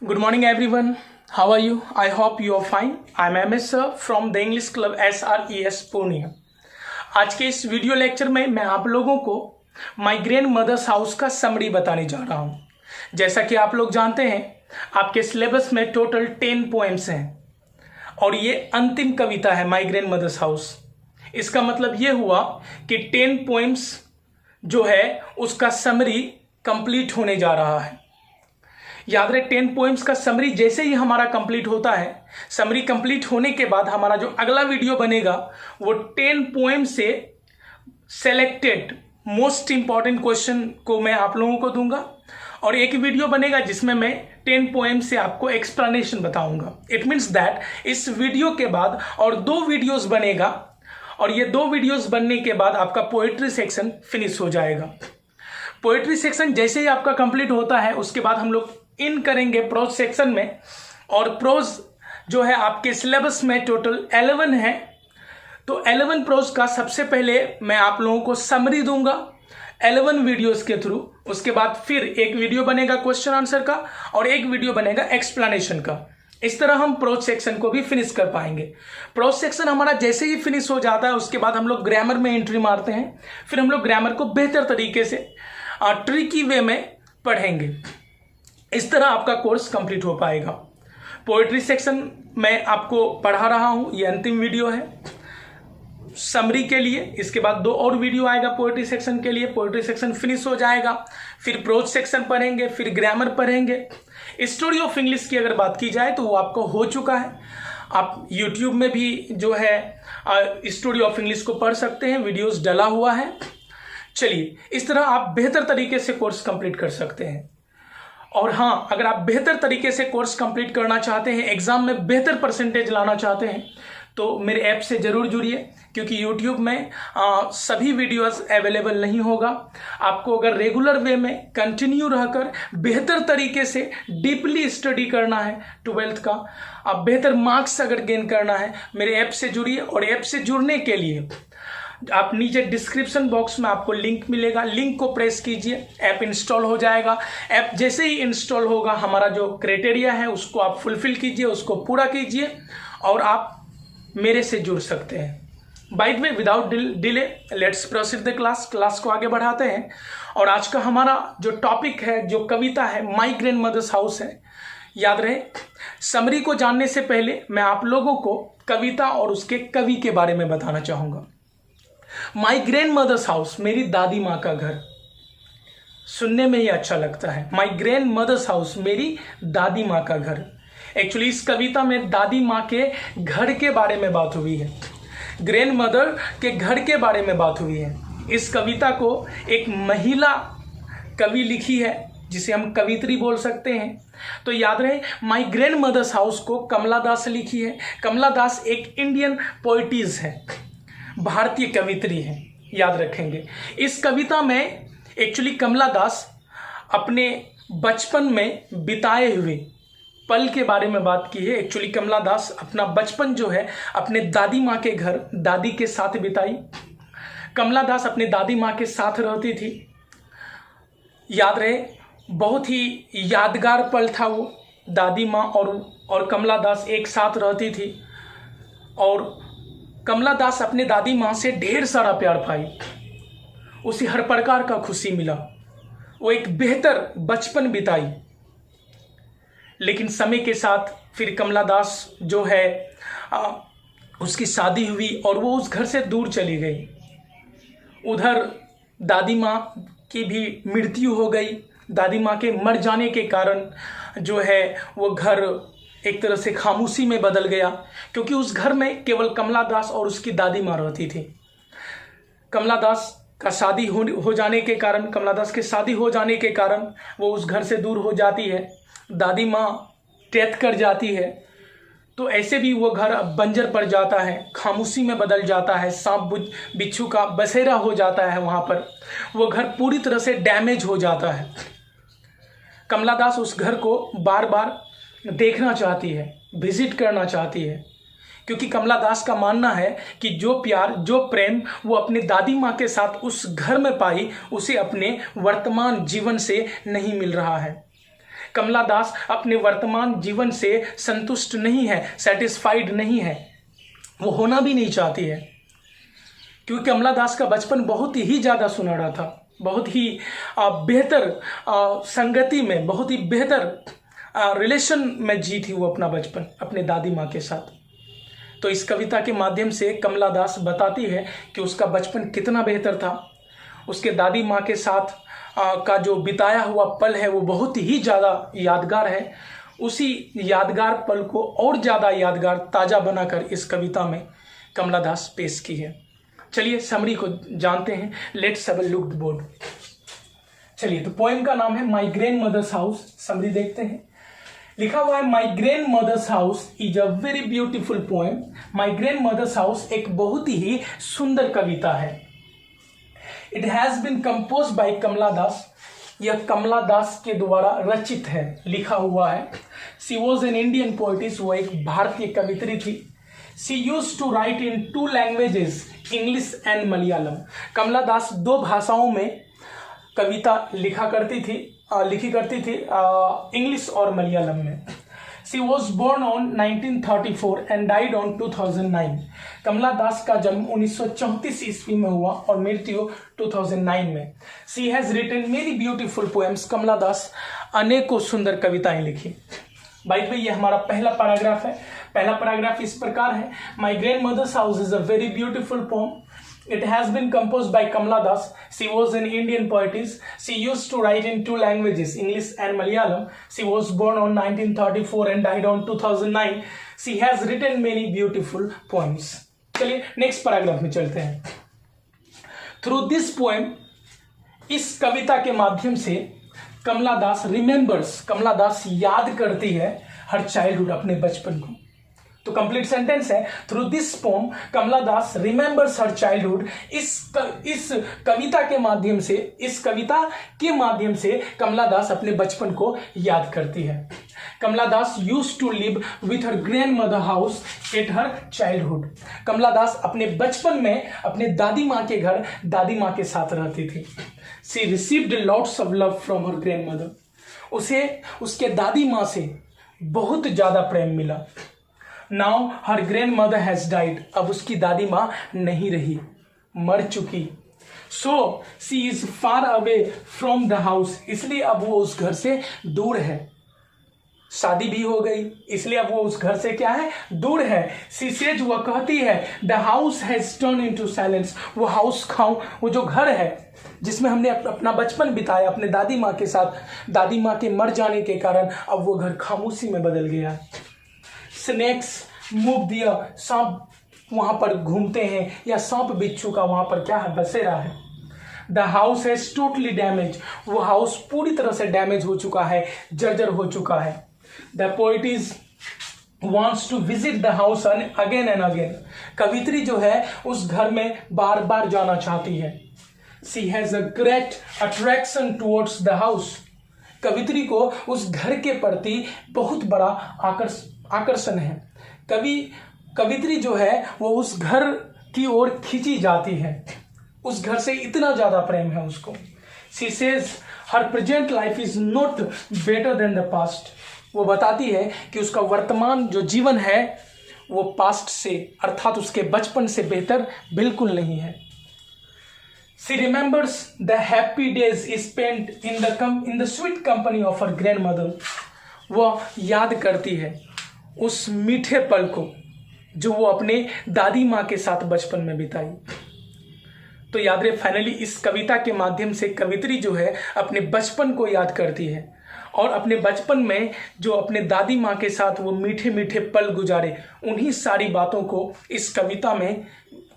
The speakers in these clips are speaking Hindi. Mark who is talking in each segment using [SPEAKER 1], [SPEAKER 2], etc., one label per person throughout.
[SPEAKER 1] Good morning, everyone. How are you? I hope you are fine. I'm MS sir from the English Club SRES Purnia. आज के इस वीडियो लेक्चर में मैं आप लोगों को माइग्रेन मदर्स हाउस का समरी बताने जा रहा हूँ। जैसा कि आप लोग जानते हैं, आपके सिलेबस में टोटल 10 पोएम्स हैं और ये अंतिम कविता है माइग्रेन मदर्स हाउस। इसका मतलब ये हुआ कि 10 पोएम्स जो है उसका समरी कंप्लीट होने जा रहा है। याद रहे, 10 पोएम्स का समरी जैसे ही हमारा कंप्लीट होता है, समरी कंप्लीट होने के बाद हमारा जो अगला वीडियो बनेगा वो 10 पोएम से सेलेक्टेड मोस्ट इंपॉर्टेंट क्वेश्चन को मैं आप लोगों को दूंगा और एक वीडियो बनेगा जिसमें मैं 10 पोएम से आपको एक्सप्लेनेशन बताऊंगा। इट मीन्स दैट इस वीडियो के बाद और 2 वीडियोस बनेगा और ये 2 वीडियोस बनने के बाद आपका पोएट्री सेक्शन फिनिश हो जाएगा। पोएट्री सेक्शन जैसे ही आपका कंप्लीट होता है उसके बाद हम लोग इन करेंगे प्रोज सेक्शन में, और प्रोज जो है आपके सिलेबस में टोटल 11 है। तो 11 प्रोज का सबसे पहले मैं आप लोगों को समरी दूंगा 11 वीडियोस के थ्रू। उसके बाद फिर एक वीडियो बनेगा क्वेश्चन आंसर का और एक वीडियो बनेगा एक्सप्लेनेशन का। इस तरह हम प्रोज सेक्शन को भी फिनिश कर पाएंगे। प्रोज सेक्शन हमारा जैसे ही फिनिश हो जाता है उसके बाद हम लोग ग्रामर में एंट्री मारते हैं। फिर हम लोग ग्रामर को बेहतर तरीके से ट्रिकी वे में पढ़ेंगे। इस तरह आपका कोर्स कंप्लीट हो पाएगा। पोएट्री सेक्शन मैं आपको पढ़ा रहा हूं, ये अंतिम वीडियो है समरी के लिए। इसके बाद 2 और वीडियो आएगा पोएट्री सेक्शन के लिए। पोएट्री सेक्शन फिनिश हो जाएगा, फिर प्रोज सेक्शन पढ़ेंगे, फिर ग्रामर पढ़ेंगे। स्टोरी ऑफ इंग्लिश की अगर बात की जाए तो वो आपको हो चुका है। आप यूट्यूब में भी जो है स्टोरी ऑफ इंग्लिश को पढ़ सकते हैं, वीडियोस डला हुआ है। चलिए, इस तरह आप बेहतर तरीके से कोर्स कंप्लीट कर सकते हैं। और हाँ, अगर आप बेहतर तरीके से कोर्स कंप्लीट करना चाहते हैं, एग्जाम में बेहतर परसेंटेज लाना चाहते हैं, तो मेरे ऐप से जरूर जुड़िए, क्योंकि यूट्यूब में सभी वीडियोस अवेलेबल नहीं होगा। आपको अगर रेगुलर वे में कंटिन्यू रहकर बेहतर तरीके से डीपली स्टडी करना है 12th का, आप बेहतर मार्क्स अगर गेन करना है, मेरे ऐप से जुड़िए। और ऐप से जुड़ने के लिए आप नीचे डिस्क्रिप्शन बॉक्स में आपको लिंक मिलेगा, लिंक को प्रेस कीजिए, ऐप इंस्टॉल हो जाएगा। ऐप जैसे ही इंस्टॉल होगा, हमारा जो क्राइटेरिया है उसको आप फुलफिल कीजिए, उसको पूरा कीजिए और आप मेरे से जुड़ सकते हैं। By the way, without delay let's proceed the class को आगे बढ़ाते हैं। और आज का हमारा जो टॉपिक है, जो कविता है, माइग्रेन मदर्स हाउस है। याद रहे, समरी को जानने से पहले मैं आप लोगों को कविता और उसके कवि के बारे में बताना चाहूंगा। माइग्रेन मदर्स हाउस, मेरी दादी माँ का घर, सुनने में ही अच्छा लगता है। माइग्रेन मदर्स हाउस, मेरी दादी माँ का घर। एक्चुअली इस कविता में दादी माँ के घर के बारे में बात हुई है, ग्रैंड मदर के घर के बारे में बात हुई है। इस कविता को एक महिला कवि लिखी है, जिसे हम कवित्री बोल सकते हैं। तो याद रहे, माइग्रेन मदर्स हाउस को कमला दास लिखी है। कमला दास एक इंडियन पोइटिज है, भारतीय कवित्री है, याद रखेंगे। इस कविता में एक्चुअली कमला दास अपने बचपन में बिताए हुए पल के बारे में बात की है। एक्चुअली कमला दास अपना बचपन जो है अपने दादी माँ के घर, दादी के साथ बिताई। कमला दास अपने दादी माँ के साथ रहती थी। याद रहे, बहुत ही यादगार पल था वो। दादी माँ और कमला दास एक साथ रहती थी और कमला दास अपने दादी माँ से ढेर सारा प्यार पाई, उसे हर प्रकार का खुशी मिला, वो एक बेहतर बचपन बिताई। लेकिन समय के साथ फिर कमला दास जो है उसकी शादी हुई और वो उस घर से दूर चली गई। उधर दादी माँ की भी मृत्यु हो गई। दादी माँ के मर जाने के कारण जो है वो घर एक तरह से खामोशी में बदल गया, क्योंकि उस घर में केवल कमला दास और उसकी दादी माँ रहती थी। कमला दास का शादी हो जाने के कारण, कमला दास के शादी हो जाने के कारण वो उस घर से दूर हो जाती है। दादी माँ डेथ कर जाती है, तो ऐसे भी वो घर अब बंजर पड़ जाता है, खामोशी में बदल जाता है, सांप बिच्छू का बसेरा हो जाता है। वहाँ पर वो घर पूरी तरह से डैमेज हो जाता है। कमला दास उस घर को बार बार देखना चाहती है, विजिट करना चाहती है, क्योंकि कमला दास का मानना है कि जो प्यार, जो प्रेम वो अपने दादी माँ के साथ उस घर में पाई, उसे अपने वर्तमान जीवन से नहीं मिल रहा है। कमला दास अपने वर्तमान जीवन से संतुष्ट नहीं है, सेटिस्फाइड नहीं है, वो होना भी नहीं चाहती है, क्योंकि कमला दास का बचपन बहुत ही ज़्यादा सुनहरा था, बहुत ही बेहतर संगति में, बहुत ही बेहतर रिलेशन में जी थी वो अपना बचपन अपने दादी माँ के साथ। तो इस कविता के माध्यम से कमला दास बताती है कि उसका बचपन कितना बेहतर था, उसके दादी माँ के साथ का जो बिताया हुआ पल है वो बहुत ही ज़्यादा यादगार है। उसी यादगार पल को और ज़्यादा यादगार ताज़ा बनाकर इस कविता में कमला दास पेश की है। चलिए समरी को जानते हैं। Let's have a look the board. चलिए, तो पोएम का नाम है my grandmother's house. Summary देखते हैं। लिखा हुआ है my grandmother's house is a very beautiful poem. My grandmother's house एक बहुत ही सुंदर कविता है। It has been compose by Kamala Das. यह कमला दास के द्वारा रचित है, लिखा हुआ है। She was an Indian poetess. वो एक भारतीय कवित्री थी। She use to write in 2 languages, English and Malayalam. Kamala Das 2 भाषाओं में कविता लिखी करती थी, इंग्लिश और मलयालम में। She was born on 1934 and died on 2009। Kamala Das का जन्म 1934 ईस्वी में हुआ और मृत्यु 2009 में। She has written many beautiful poems. Kamala Das अनेकों सुंदर कविताएं लिखी। बाय द वे, ये हमारा पहला पैराग्राफ है। पहला पैराग्राफ इस प्रकार है। My grandmother's house is a very beautiful poem. It has been composed by Kamala Das. She was an Indian poetess. She used to write in 2 languages, English and Malayalam. She was born on 1934 and died on 2009. She has written many beautiful poems. चलिए नेक्स्ट पैराग्राफ में चलते हैं। Through this poem, इस कविता के माध्यम से कमला दास रिमेंबर्स, कमला दास याद करती है हर चाइल्डहुड, अपने बचपन को। तो कंप्लीट सेंटेंस है, through this poem Kamala Das remembers her childhood. इस कविता के माध्यम से, इस कविता के माध्यम से कमला दास अपने बचपन को याद करती है। Kamala Das used to live with her grandmother house at her childhood. Kamala Das अपने बचपन में अपने दादी माँ के घर दादी माँ के साथ रहती थी। She received lots of love from her grandmother. उसे उसके दादी माँ से बहुत ज्यादा प्रेम मिला। Now her grandmother has died. अब उसकी दादी माँ नहीं रही, मर चुकी। So she is far away from the house. इसलिए अब वो उस घर से दूर है। शादी भी हो गई, इसलिए अब वो उस घर से क्या है, दूर है। सी सेज, वह कहती है, the house has turn into silence. वो हाउस वो जो घर है जिसमें हमने अपना बचपन बिताया अपने दादी माँ के साथ, दादी माँ के मर जाने के कारण अब वो घर खामोशी में बदल गया। स्नेक्स मूव दियर। सांप वहां पर घूमते हैं, या सांप बिच्छू का वहां पर क्या है, बसेरा है। The house has totally damage. वो हाउस पूरी तरह से डैमेज हो चुका है, जर्जर हो चुका है। The पोइटिस wants to visit the house again and again. कवित्री जो है उस घर में बार बार जाना चाहती है। She has a great attraction towards the house. कवित्री को उस घर के प्रति बहुत बड़ा आकर्षण है। कवित्री जो है वो उस घर की ओर खींची जाती है, उस घर से इतना ज्यादा प्रेम है उसको। She says her present life is not better than the past. वो बताती है कि उसका वर्तमान जो जीवन है वो पास्ट से, अर्थात उसके बचपन से बेहतर बिल्कुल नहीं है। She remembers the happy days spent in the sweet company of her grandmother. वह याद करती है उस मीठे पल को जो वो अपने दादी माँ के साथ बचपन में बिताई। तो याद रहे, फाइनली इस कविता के माध्यम से कवित्री जो है अपने बचपन को याद करती है और अपने बचपन में जो अपने दादी माँ के साथ वो मीठे मीठे पल गुजारे, उन्हीं सारी बातों को इस कविता में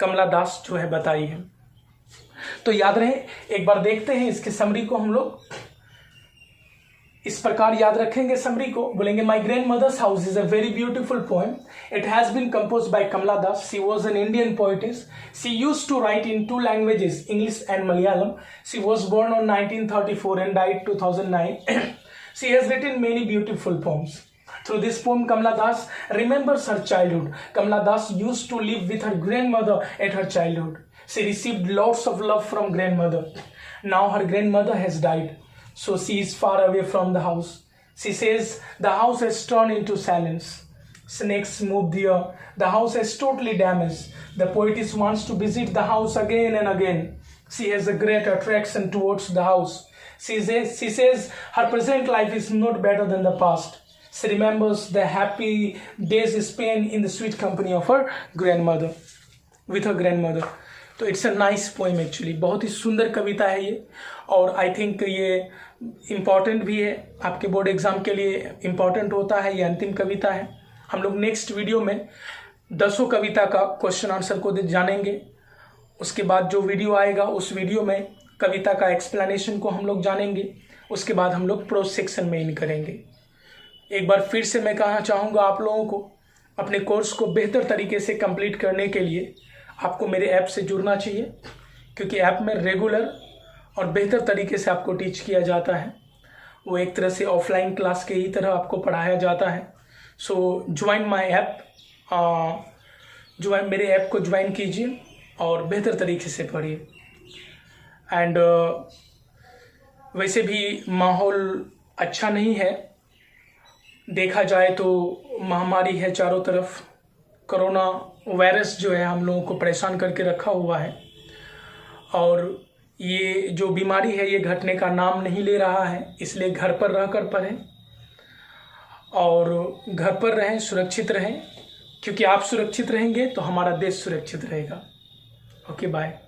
[SPEAKER 1] कमला दास जो है बताई है। तो याद रहे, एक बार देखते हैं इसके समरी को। हम लोग इस प्रकार याद रखेंगे समरी को। बोलेंगे my grandmother's house is a very beautiful poem. It has been compose by Kamala Das. She was an Indian poetess. She used to write in 2 languages, English and Malayalam. She was born on 1934 and died 2009. She has written many beautiful poems. Through this poem, Kamala Das remembers her childhood. Kamala Das used to live with her grandmother at her childhood. She received lots of love from grandmother. Now her grandmother has died, so she is far away from the house. She says the house has turned into silence. Snakes move there. The house is totally damaged. The poetess wants to visit the house again and again. She has a great attraction towards the house. She says her present life is not better than the past. She remembers the happy days spent in the sweet company of her grandmother, with her grandmother. तो it's a nice poem actually, बहुत ही सुंदर कविता है ये, और आई थिंक ये इम्पॉर्टेंट भी है, आपके बोर्ड एग्जाम के लिए इम्पॉर्टेंट होता है। ये अंतिम कविता है। हम लोग नेक्स्ट वीडियो में 10 कविता का क्वेश्चन आंसर को जानेंगे। उसके बाद जो वीडियो आएगा उस वीडियो में कविता का एक्सप्लेनेशन को हम लोग जानेंगे। उसके बाद हम लोग प्रोज सेक्शन में इन करेंगे। एक बार फिर से मैं कहना चाहूँगा आप लोगों को, अपने कोर्स को बेहतर तरीके से कंप्लीट करने के लिए आपको मेरे ऐप से जुड़ना चाहिए, क्योंकि ऐप में रेगुलर और बेहतर तरीके से आपको टीच किया जाता है। वो एक तरह से ऑफलाइन क्लास के ही तरह आपको पढ़ाया जाता है। सो ज्वाइन माय ऐप, मेरे ऐप को ज्वाइन कीजिए और बेहतर तरीके से पढ़िए। एंड वैसे भी माहौल अच्छा नहीं है, देखा जाए तो महामारी है चारों तरफ। कोरोना वायरस जो है हम लोगों को परेशान करके रखा हुआ है, और ये जो बीमारी है ये घटने का नाम नहीं ले रहा है। इसलिए घर पर रहकर पढ़ें और घर पर रहें, सुरक्षित रहें, क्योंकि आप सुरक्षित रहेंगे तो हमारा देश सुरक्षित रहेगा। Okay, bye.